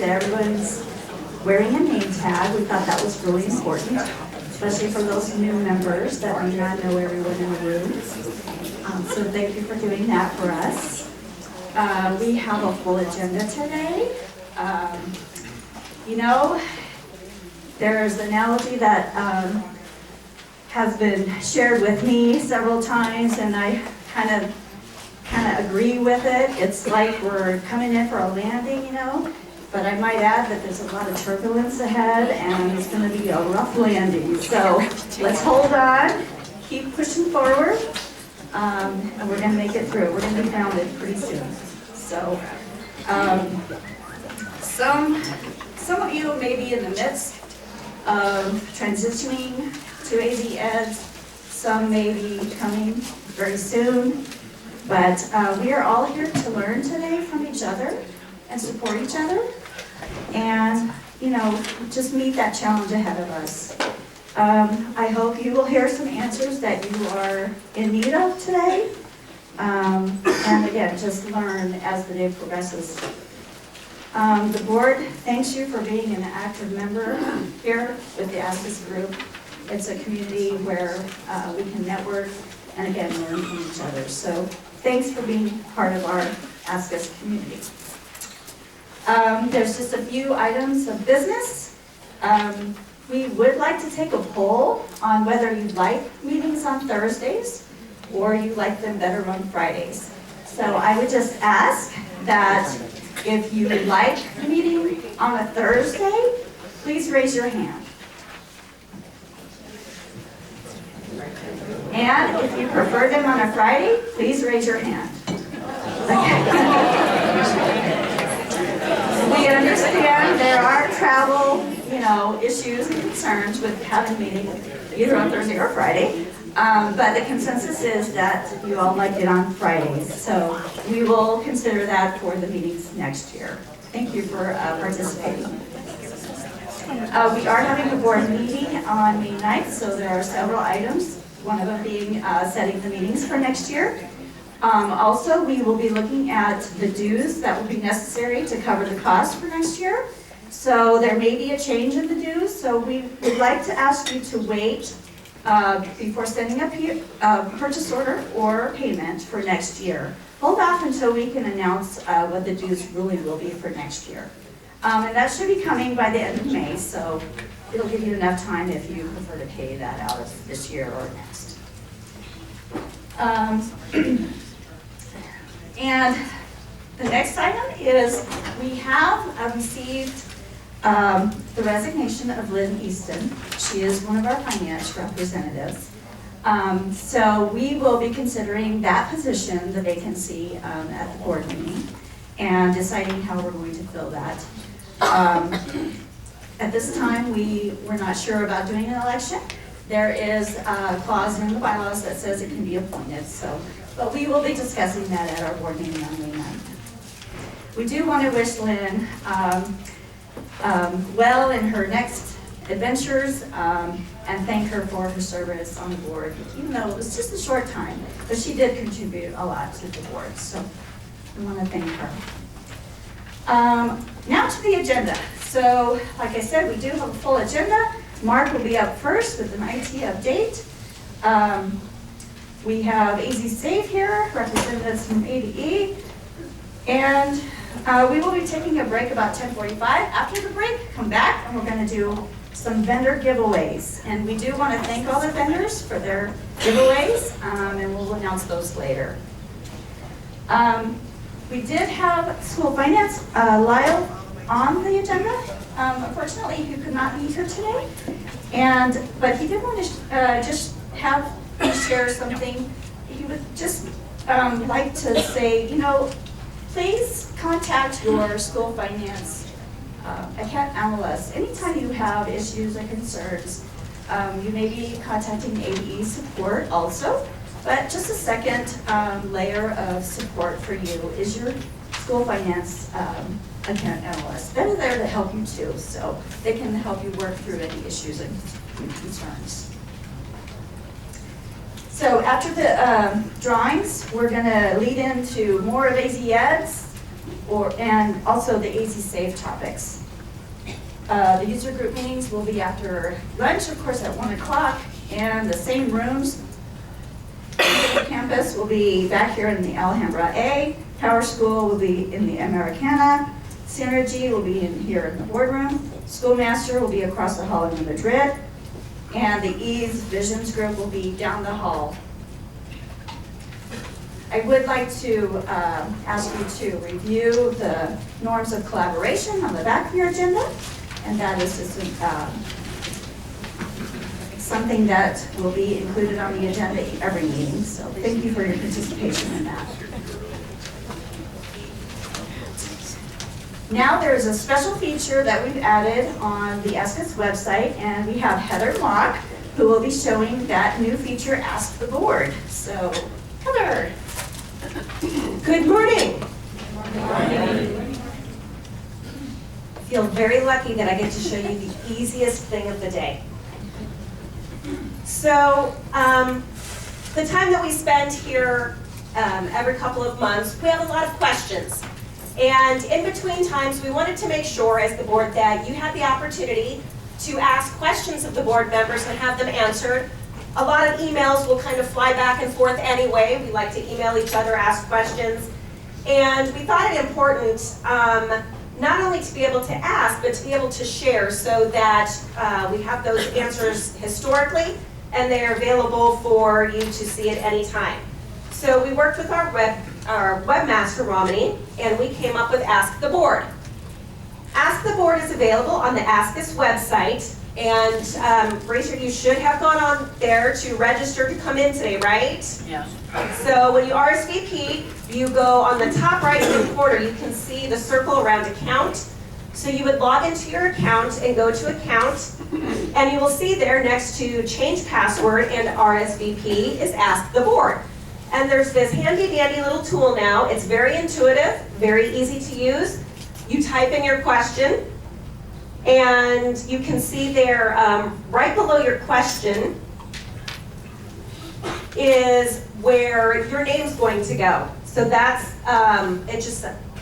that everyone's wearing a name tag. We thought that was really important, especially for those new members that may not know everyone in the room. So thank you for doing that for us. We have a full agenda today. You know, there's an analogy that has been shared with me several times, and I kind of agree with it. It's like we're coming in for a landing, you know, but I might add that there's a lot of turbulence ahead, and it's going to be a rough landing. So let's hold on, keep pushing forward, and we're going to make it through. We're going to be grounded pretty soon. So some of you may be in the midst of transitioning to AZ Eds. Some may be coming very soon. But we are all here to learn today from each other and support each other and, you know, just meet that challenge ahead of us. I hope you will hear some answers that you are in need of today. And again, just learn as the day progresses. The board thanks you for being an active member here with the ASCUS group. It's a community where we can network and again, learn from each other. So thanks for being part of our ASCUS community. There's just a few items of business. We would like to take a poll on whether you like meetings on Thursdays or you like them better on Fridays. So I would just ask that if you like meeting on a Thursday, please raise your hand. And if you prefer them on a Friday, please raise your hand. We understand there are travel, you know, issues and concerns with having meetings either on Thursday or Friday. But the consensus is that you all like it on Fridays. So we will consider that for the meetings next year. Thank you for participating. We are having a board meeting on May 9th, so there are several items. One of them being setting the meetings for next year. Also, we will be looking at the dues that will be necessary to cover the cost for next year. So there may be a change in the dues, so we would like to ask you to wait before sending a purchase order or payment for next year. Hold off until we can announce what the dues really will be for next year. And that should be coming by the end of May, so it'll give you enough time if you prefer to pay that out of this year or next. And the next item is we have received the resignation of Lynn Easton. She is one of our finance representatives. So we will be considering that position, the vacancy at the board meeting, and deciding how we're going to fill that. At this time, we're not sure about doing an election. There is a clause in the bylaws that says it can be appointed, but we will be discussing that at our board meeting on May 9th. We do want to wish Lynn well in her next adventures and thank her for her service on the board, even though it was just a short time, but she did contribute a lot to the board, so we want to thank her. Now to the agenda. So, like I said, we do have a full agenda. Mark will be up first with an IT update. We have AZ Safe here, representatives from ADE, and we will be taking a break about 10:45. After the break, come back and we're going to do some vendor giveaways. And we do want to thank all the vendors for their giveaways, and we'll announce those later. We did have school finance, Lyle, on the agenda. Unfortunately, he could not be here today, but he did want to just have me share something. He would just like to say, you know, please contact your school finance account analyst anytime you have issues or concerns. You may be contacting ADE support also, but just a second layer of support for you is your school finance account analyst. They're there to help you too, so they can help you work through any issues and concerns. So after the drawings, we're going to lead into more of AZ Eds, and also the Easy Save topics. The user group meetings will be after lunch, of course, at 1 o'clock, and the same rooms. The campus will be back here in the Alhambra A. Power School will be in the Americana. Synergy will be in here in the boardroom. Schoolmaster will be across the hall in the Madrid. And the Ease Visions group will be down the hall. I would like to ask you to review the norms of collaboration on the back of your agenda. And that is just something that will be included on the agenda every meeting. So thank you for your participation in that. Now there's a special feature that we've added on the ASCUS website, and we have Heather Mock, who will be showing that new feature, Ask the Board. So, Heather. Good morning. Good morning. I feel very lucky that I get to show you the easiest thing of the day. So, the time that we spend here every couple of months, we have a lot of questions. And in between times, we wanted to make sure as the board that you had the opportunity to ask questions of the board members and have them answered. A lot of emails will kind of fly back and forth anyway. We like to email each other, ask questions. And we thought it important not only to be able to ask, but to be able to share so that we have those answers historically and they're available for you to see at any time. So we worked with our webmaster, Romney, and we came up with Ask the Board. Ask the Board is available on the ASCUS website, and Rachel, you should have gone on there to register to come in today, right? Yeah. So when you RSVP, you go on the top right-hand corner, you can see the circle around account. So you would log into your account and go to account, and you will see there next to change password and RSVP is Ask the Board. And there's this handy dandy little tool now. It's very intuitive, very easy to use. You type in your question, and you can see there right below your question is where your name's going to go. So that's,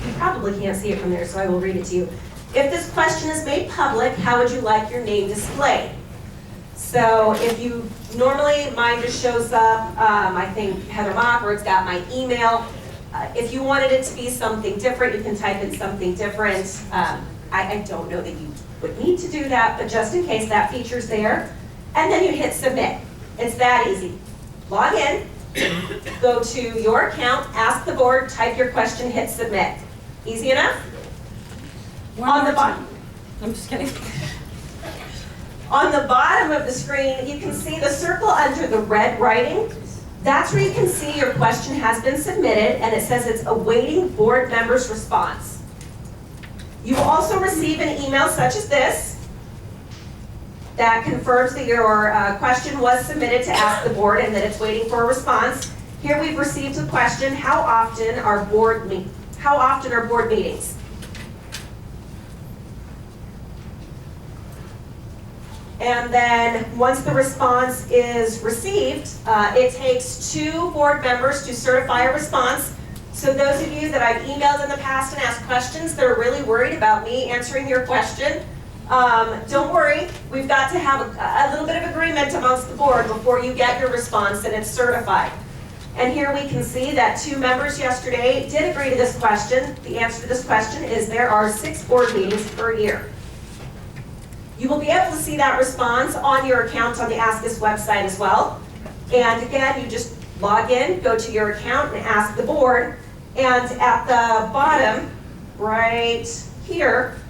you probably can't see it from there, so I will read it to you. If this question is made public, how would you like your name displayed? So if you, normally mine just shows up, I think Heather Mock, or it's got my email. If you wanted it to be something different, you can type in something different. I don't know that you would need to do that, but just in case, that feature's there. And then you hit submit. It's that easy. Log in, go to your account, ask the board, type your question, hit submit. Easy enough? On the bottom. I'm just kidding. On the bottom of the screen, you can see the circle under the red writing. That's where you can see your question has been submitted, and it says it's awaiting board members' response. You will also receive an email such as this that confirms that your question was submitted to Ask the Board and that it's waiting for a response. Here we've received a question: how often are board meetings? And then once the response is received, it takes 2 board members to certify a response. So those of you that I've emailed in the past and asked questions that are really worried about me answering your question, don't worry. We've got to have a little bit of agreement amongst the board before you get your response and it's certified. And here we can see that 2 members yesterday did agree to this question. The answer to this question is there are 6 board meetings per year. You will be able to see that response on your account on the ASCUS website as well. And again, you just log in, go to your account, and ask the board. And at the bottom, right here,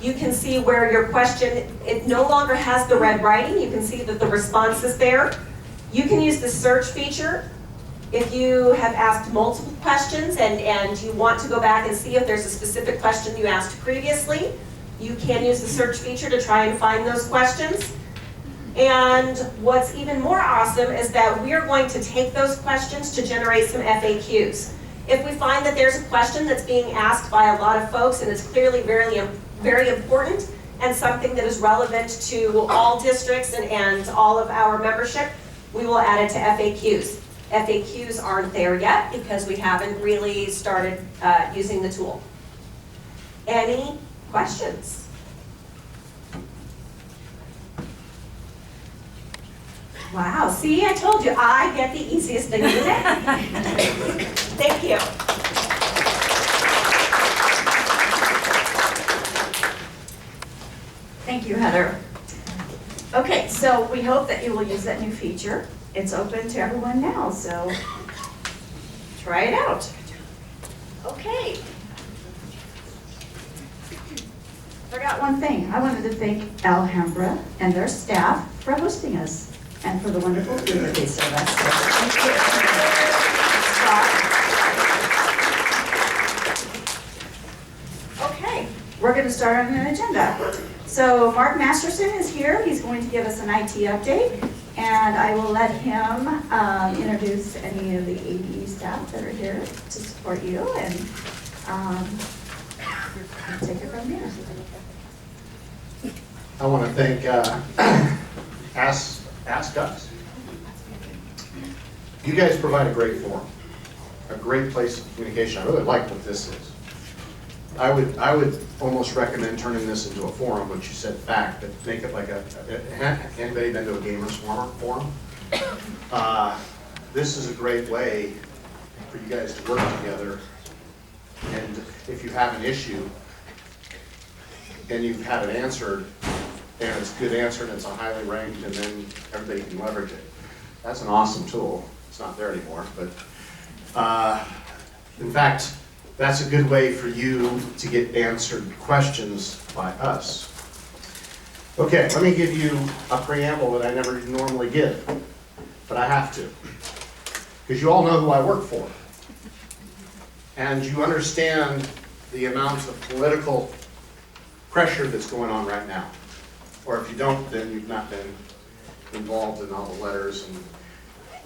you can see where your question, it no longer has the red writing. You can see that the response is there. You can use the search feature if you have asked multiple questions and you want to go back and see if there's a specific question you asked previously. You can use the search feature to try and find those questions. And what's even more awesome is that we are going to take those questions to generate some FAQs. If we find that there's a question that's being asked by a lot of folks and it's clearly very important and something that is relevant to all districts and all of our membership, we will add it to FAQs. FAQs aren't there yet because we haven't really started using the tool. Any questions? Wow, see, I told you, I get the easiest thing of the day. Thank you. Thank you, Heather. Okay, so we hope that you will use that new feature. It's open to everyone now, so try it out. Okay. Forgot one thing. I wanted to thank Alhambra and their staff for hosting us and for the wonderful food that they serve us. Thank you. Okay, we're going to start on an agenda. So Mark Masterson is here. He's going to give us an IT update, and I will let him introduce any of the AD staff that are here to support you, and take it from there. I want to thank ASCUS. You guys provide a great forum, a great place of communication. I really like what this is. I would almost recommend turning this into a forum, which you said fact, but make it like anybody been to a gamers forum? This is a great way for you guys to work together, and if you have an issue and you've had it answered, and it's a good answer and it's a highly ranked, and then everybody can leverage it. That's an awesome tool. It's not there anymore, but in fact, that's a good way for you to get answered questions by us. Okay, let me give you a preamble that I never normally give, but I have to, because you all know who I work for, and you understand the amount of political pressure that's going on right now. Or if you don't, then you've not been involved in all the letters and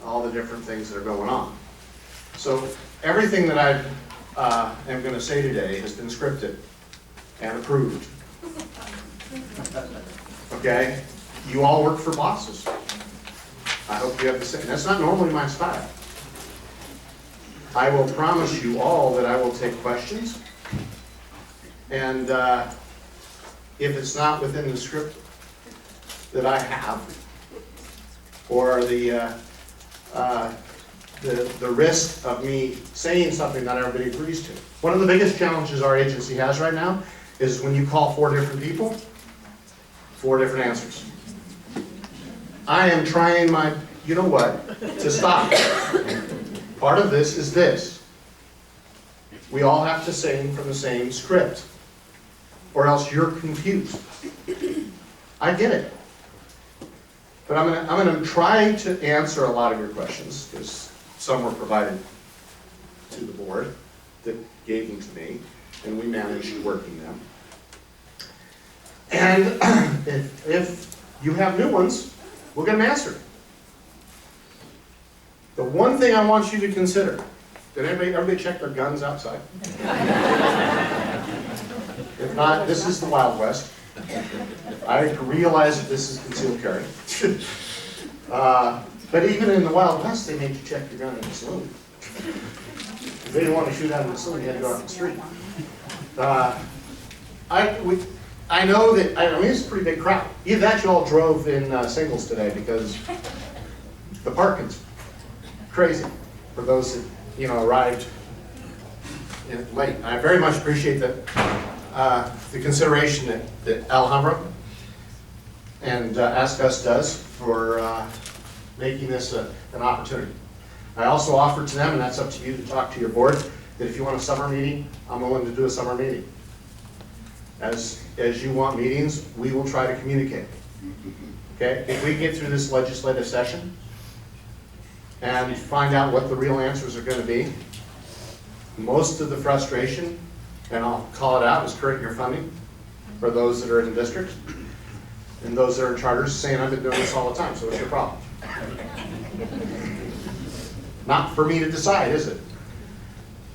all the different things that are going on. So everything that I am going to say today has been scripted and approved. Okay? You all work for bosses. I hope you have the same. That's not normally my style. I will promise you all that I will take questions, and if it's not within the script that I have, or the risk of me saying something that everybody agrees to. One of the biggest challenges our agency has right now is when you call 4 different people, 4 different answers. I am trying my, you know what, to stop. Part of this is this. We all have to sing from the same script, or else you're confused. I get it. But I'm gonna try to answer a lot of your questions, because some were provided to the board that gave them to me, and we managed working them. And if you have new ones, we'll get them answered. The one thing I want you to consider, did everybody check their guns outside? If not, this is the Wild West. I realize that this is concealed carry. But even in the Wild West, they made you check your gun in the saloon. If they didn't want to shoot out in the saloon, you had to go out in the street. I know that, I mean, it's a pretty big crowd. Either that you all drove in singles today, because the parking's crazy for those that, you know, arrived late. I very much appreciate the consideration that Alhambra and ASCUS does for making this an opportunity. I also offered to them, and that's up to you to talk to your board, that if you want a summer meeting, I'm willing to do a summer meeting. As you want meetings, we will try to communicate. Okay? If we get through this legislative session and find out what the real answers are going to be, most of the frustration, and I'll call it out, is current year funding for those that are in the district, and those that are in charters saying, I've been doing this all the time, so what's your problem? Not for me to decide, is it?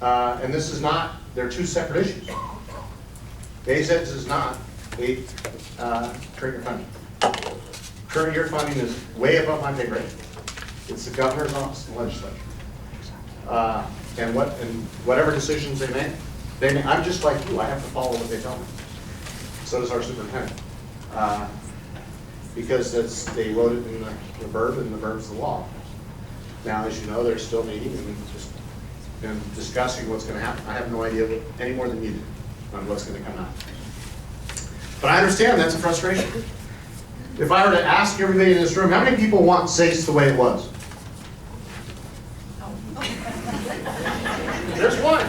And this is not, they're 2 separate issues. ASCUS is not a current year funding. Current year funding is way above my pay grade. It's the governor's office and legislature. And whatever decisions they make, I'm just like you, I have to follow what they tell me. So does our superintendent. Because they wrote it in the verb, and the verb's the law. Now, as you know, they're still meeting and discussing what's going to happen. I have no idea any more than you do on what's going to come out. But I understand that's a frustration. If I were to ask everybody in this room, how many people want SACE the way it was? There's one.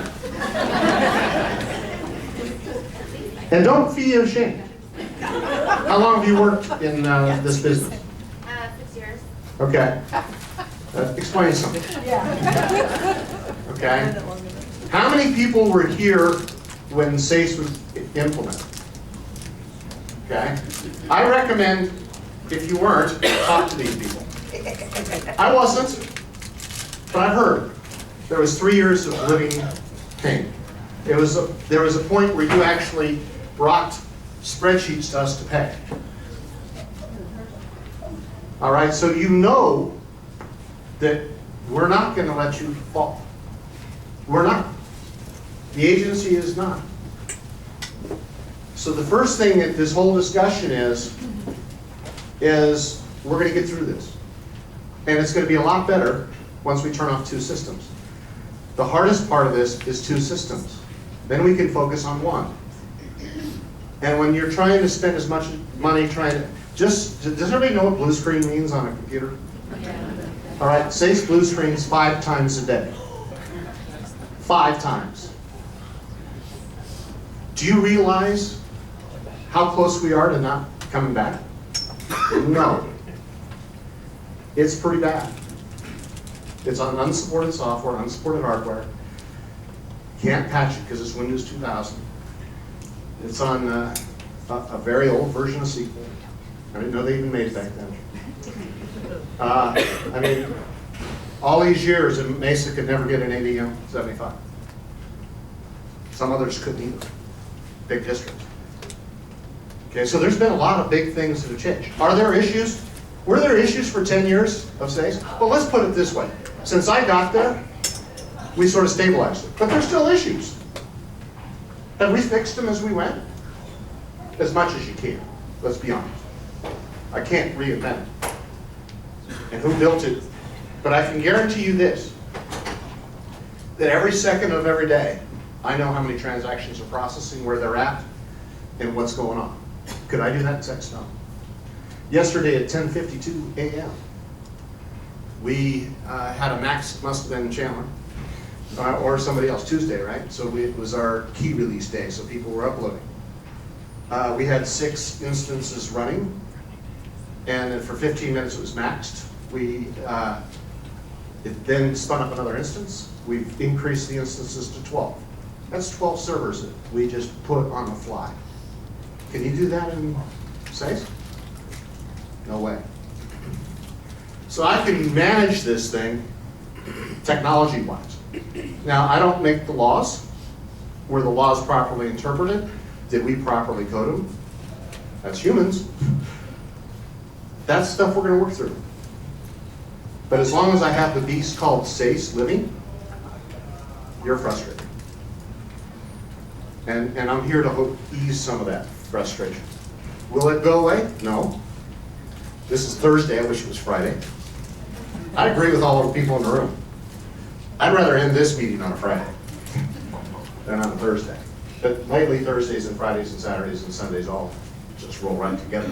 And don't feel ashamed. How long have you worked in this business? 6 years. Okay. Explain something. Okay. How many people were here when SACE was implemented? Okay. I recommend, if you weren't, talk to these people. I wasn't, but I've heard. There was 3 years of living pain. There was a point where you actually brought spreadsheets to us to pay. All right, so you know that we're not going to let you fall. We're not. The agency is not. So the first thing that this whole discussion is we're going to get through this. And it's going to be a lot better once we turn off 2 systems. The hardest part of this is 2 systems. Then we can focus on 1. And when you're trying to spend as much money trying to, does everybody know what blue screen means on a computer? All right, SACE blue screens 5 times a day. 5 times. Do you realize how close we are to not coming back? No. It's pretty bad. It's on unsupported software, unsupported hardware. Can't patch it because it's Windows 2000. It's on a very old version of SQL. I didn't know they even made it back then. I mean, all these years, and Mesa could never get an ADM 75. Some others couldn't either. Big districts. Okay, so there's been a lot of big things that have changed. Are there issues? Were there issues for 10 years of SACE? Well, let's put it this way. Since I got there, we sort of stabilized it. But there's still issues. Have we fixed them as we went? As much as you can, let's be honest. I can't reinvent it. And who built it? But I can guarantee you this, that every second of every day, I know how many transactions are processing, where they're at, and what's going on. Could I do that in seconds? No. Yesterday at 10:52 a.m., we had a max, must have been Chandler, or somebody else, Tuesday, right? So it was our key release day, so people were uploading. We had 6 instances running, and then for 15 minutes it was maxed. It then spun up another instance. We've increased the instances to 12. That's 12 servers that we just put on the fly. Can you do that in SACE? No way. So I can manage this thing technology-wise. Now, I don't make the laws. Were the laws properly interpreted? Did we properly code them? That's humans. That's stuff we're going to work through. But as long as I have the beast called SACE living, you're frustrated. And I'm here to ease some of that frustration. Will it go away? No. This is Thursday. I wish it was Friday. I agree with all the people in the room. I'd rather end this meeting on a Friday than on a Thursday. But lately, Thursdays and Fridays and Saturdays and Sundays all just roll right together.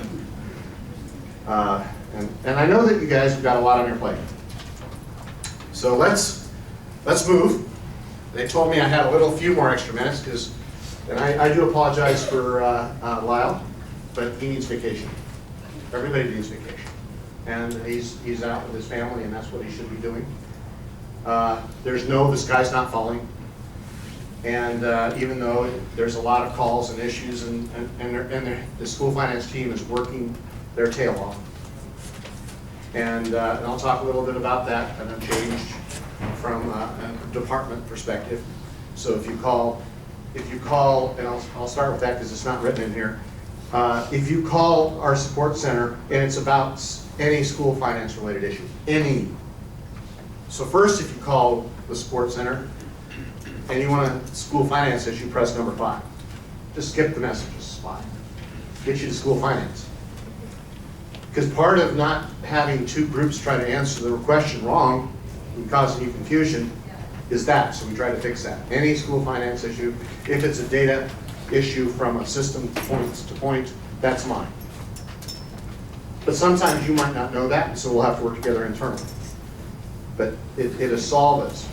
And I know that you guys have got a lot on your plate. So let's move. They told me I had a few more extra minutes, because, and I do apologize for Lyle, but he needs vacation. Everybody needs vacation. And he's out with his family, and that's what he should be doing. The sky's not falling. And even though there's a lot of calls and issues, and the school finance team is working their tail off. And I'll talk a little bit about that, and a change from a department perspective. So if you call, and I'll start with that because it's not written in here. If you call our support center, and it's about any school finance related issue, any. So first, if you call the support center, and you want a school finance issue, press number 5. Just skip the messages, 5. Get you to school finance. Because part of not having two groups try to answer the question wrong and causing you confusion is that, so we try to fix that. Any school finance issue, if it's a data issue from a system points to point, that's mine. But sometimes you might not know that, and so we'll have to work together internally. But it'll solve it.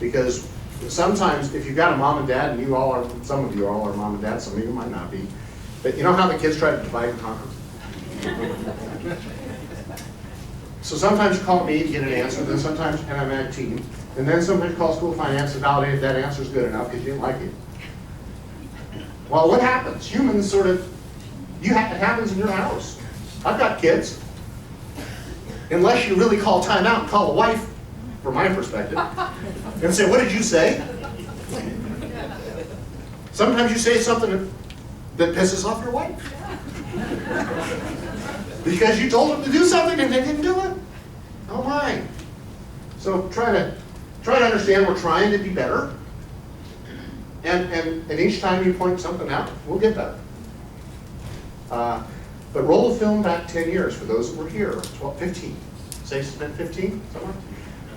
Because sometimes if you've got a mom and dad, and you all are, some of you all are mom and dad, some of you might not be, but you know how the kids try to divide and conquer? So sometimes you call me to get an answer, then sometimes, and I'm at a team, and then sometimes you call school finance to validate if that answer is good enough because you didn't like it. Well, what happens? Humans sort of, it happens in your house. I've got kids. Unless you really call time out and call a wife, from my perspective, and say, what did you say? Sometimes you say something that pisses off your wife. Because you told them to do something and they didn't do it. Oh my. So try to understand we're trying to be better. And each time you point something out, we'll get better. But roll the film back 10 years for those that were here, 12, 15. Say it's been 15, somewhere.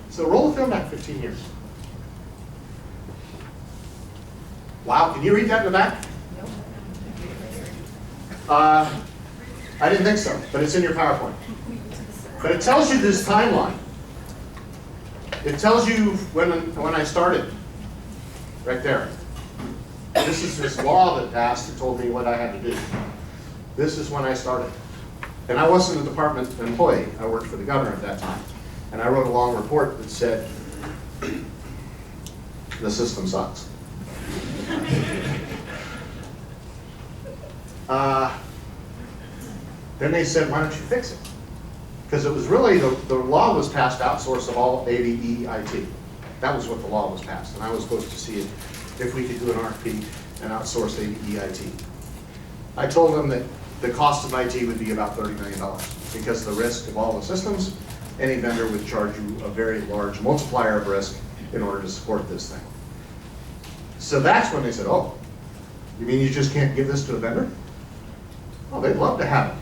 So roll the film back 15 years. Wow, can you read that in the back? I didn't think so, but it's in your PowerPoint. But it tells you this timeline. It tells you when I started, right there. This is this law that passed that told me what I had to do. This is when I started. And I wasn't a department employee. I worked for the governor at that time. And I wrote a long report that said, the system sucks. Then they said, why don't you fix it? Because it was really, the law was passed outsource of all ADE IT. That was what the law was passed. And I was supposed to see if we could do an RFP and outsource ADE IT. I told them that the cost of IT would be about $30 million because the risk of all the systems, any vendor would charge you a very large multiplier of risk in order to support this thing. So that's when they said, oh, you mean you just can't give this to a vendor? Oh, they'd love to have it.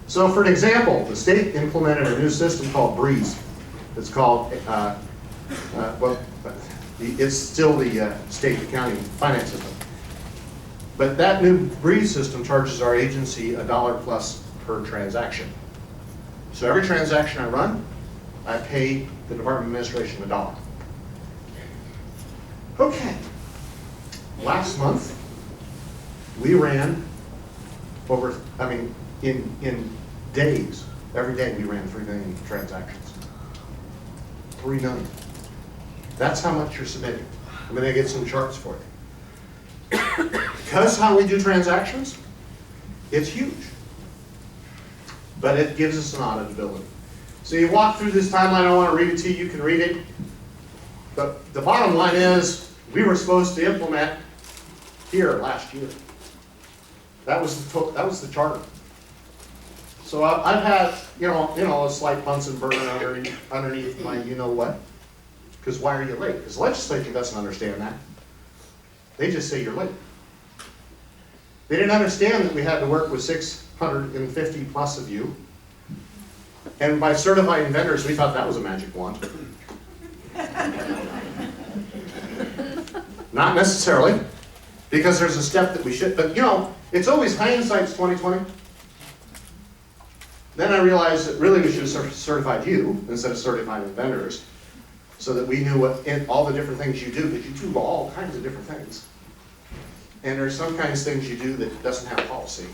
So for an example, the state implemented a new system called Breeze. It's called, well, it's still the state accounting finance system. But that new Breeze system charges our agency $1 plus per transaction. So every transaction I run, I pay the Department of Administration $1. Okay. Last month, we ran over, in days, every day we ran 3 million transactions. 3 million. That's how much you're submitting. I'm going to get some charts for you. Because how we do transactions, it's huge. But it gives us an auditability. So you walk through this timeline, I want to read it to you, you can read it. But the bottom line is, we were supposed to implement here last year. That was the charter. So I've had, a slight Bunsen burner underneath my you-know-what. Because why are you late? Because the legislature doesn't understand that. They just say you're late. They didn't understand that we had to work with 650 plus of you. And by certifying vendors, we thought that was a magic wand. Not necessarily, because there's a step that we should, but it's always hindsight's 20/20. Then I realized that really we should have certified you instead of certifying vendors, so that we knew all the different things you do, because you do all kinds of different things. And there's some kinds of things you do that doesn't have policy.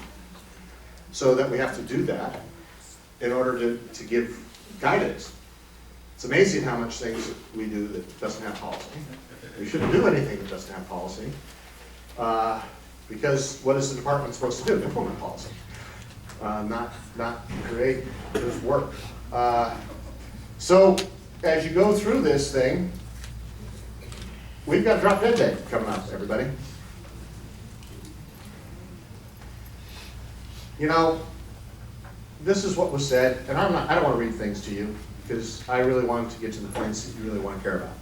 So that we have to do that in order to give guidance. It's amazing how much things we do that doesn't have policy. We shouldn't do anything that doesn't have policy. Because what is the department supposed to do? Implement policy. Not create this work. So as you go through this thing, we've got drop dead day coming up, everybody. This is what was said, and I don't want to read things to you because I really want to get to the points that you really want to care about.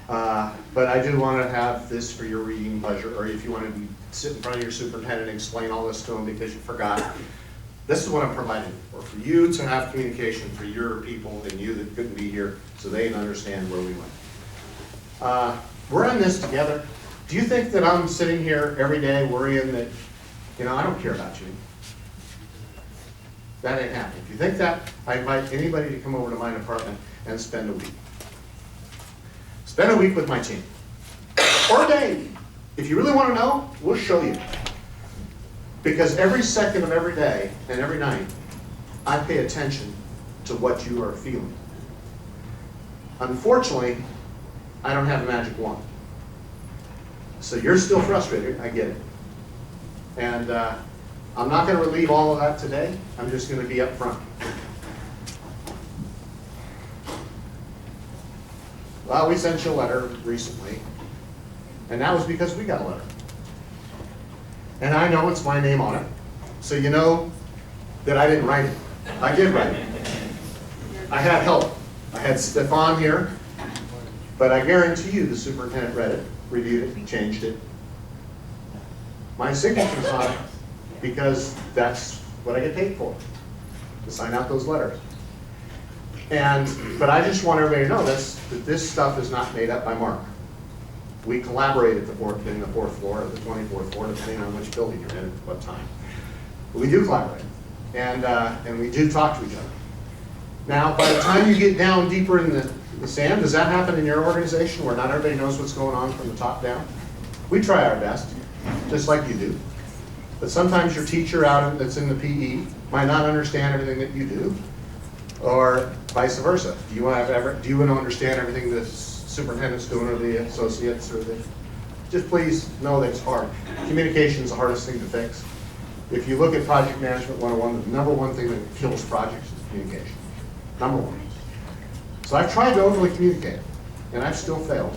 But I do want to have this for your reading pleasure, or if you want to sit in front of your superintendent and explain all this to him because you forgot. This is what I'm providing for you to have communication for your people and you that couldn't be here so they can understand where we went. We're in this together. Do you think that I'm sitting here every day worrying that, I don't care about you? That ain't happening. If you think that, I invite anybody to come over to my department and spend a week. Spend a week with my team. Or a day. If you really want to know, we'll show you. Because every second of every day and every night, I pay attention to what you are feeling. Unfortunately, I don't have a magic wand. So you're still frustrated, I get it. And I'm not going to relieve all of that today. I'm just going to be up front. Well, we sent you a letter recently, and that was because we got a letter. And I know it's my name on it, so you know that I didn't write it. I did write it. I had help. I had Stefan here, but I guarantee you the superintendent read it, reviewed it, changed it. My signature's on it because that's what I get paid for, to sign out those letters. But I just want everybody to know that this stuff is not made up by Mark. We collaborate in the fourth floor or the 24th floor, depending on which building you're in at what time. But we do collaborate, and we do talk to each other. Now, by the time you get down deeper in the sand, does that happen in your organization where not everybody knows what's going on from the top down? We try our best, just like you do. But sometimes your teacher that's in the PE might not understand everything that you do, or vice versa. Do you want to understand everything the superintendent's doing, or the associates, or just please know that it's hard. Communication is the hardest thing to fix. If you look at Project Management 101, the number one thing that kills projects is communication. Number one. So I've tried to overly communicate, and I've still failed.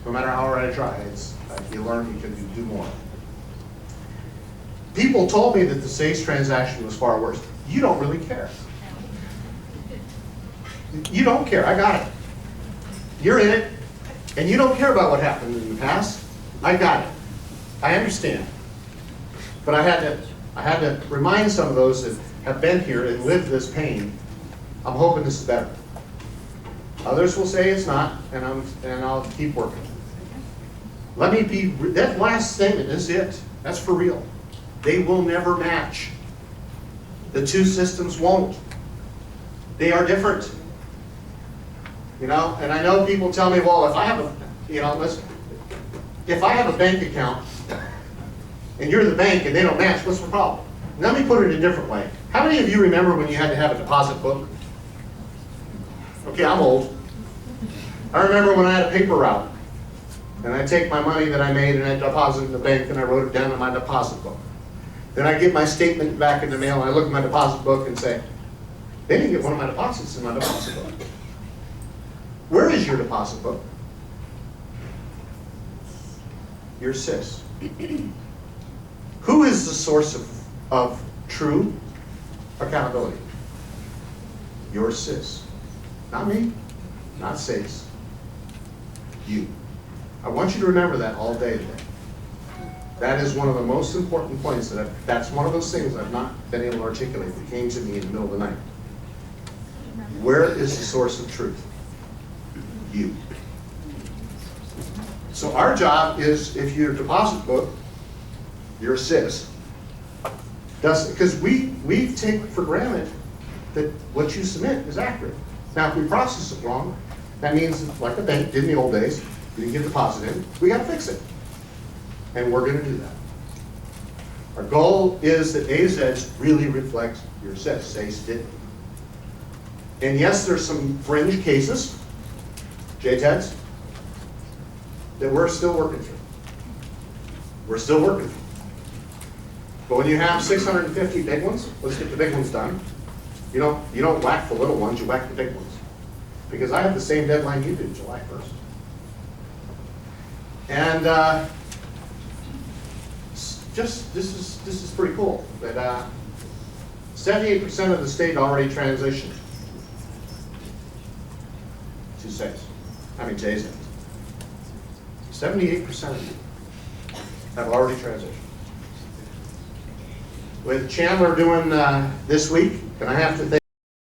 No matter how hard I try, you learn you can do more. People told me that the SACE transaction was far worse. You don't really care. You don't care. I got it. You're in it, and you don't care about what happened in the past. I got it. I understand. But I had to remind some of those that have been here and lived this pain. I'm hoping this is better. Others will say it's not, and I'll keep working. Let me be. That last statement is it. That's for real. They will never match. The two systems won't. They are different. And I know people tell me, well, if I have a bank account and you're the bank and they don't match, what's the problem? Let me put it a different way. How many of you remember when you had to have a deposit book? Okay, I'm old. I remember when I had a paper route and I take my money that I made and I deposit it in the bank and I wrote it down in my deposit book. Then I get my statement back in the mail and I look at my deposit book and say, they didn't get one of my deposits in my deposit book. Where is your deposit book? Your SIS. Who is the source of true accountability? Your SIS. Not me, not SACE. You. I want you to remember that all day today. That is one of the most important points. That's one of those things I've not been able to articulate that came to me in the middle of the night. Where is the source of truth? You. So our job is, if your deposit book, your SIS, because we take for granted that what you submit is accurate. Now, if we process it wrong, that means, like the bank did in the old days, we didn't get a deposit in, we got to fix it. And we're going to do that. Our goal is that AZs really reflect your SIS. SACE didn't. And yes, there's some fringe cases, JTEDs, that we're still working through. We're still working through. But when you have 650 big ones, let's get the big ones done. You don't whack the little ones, you whack the big ones. Because I have the same deadline you do, July 1st. And this is pretty cool. That 78% of the state already transitioned to SACE. JZs. 78% of you have already transitioned. With Chandler doing this week, and I have to, they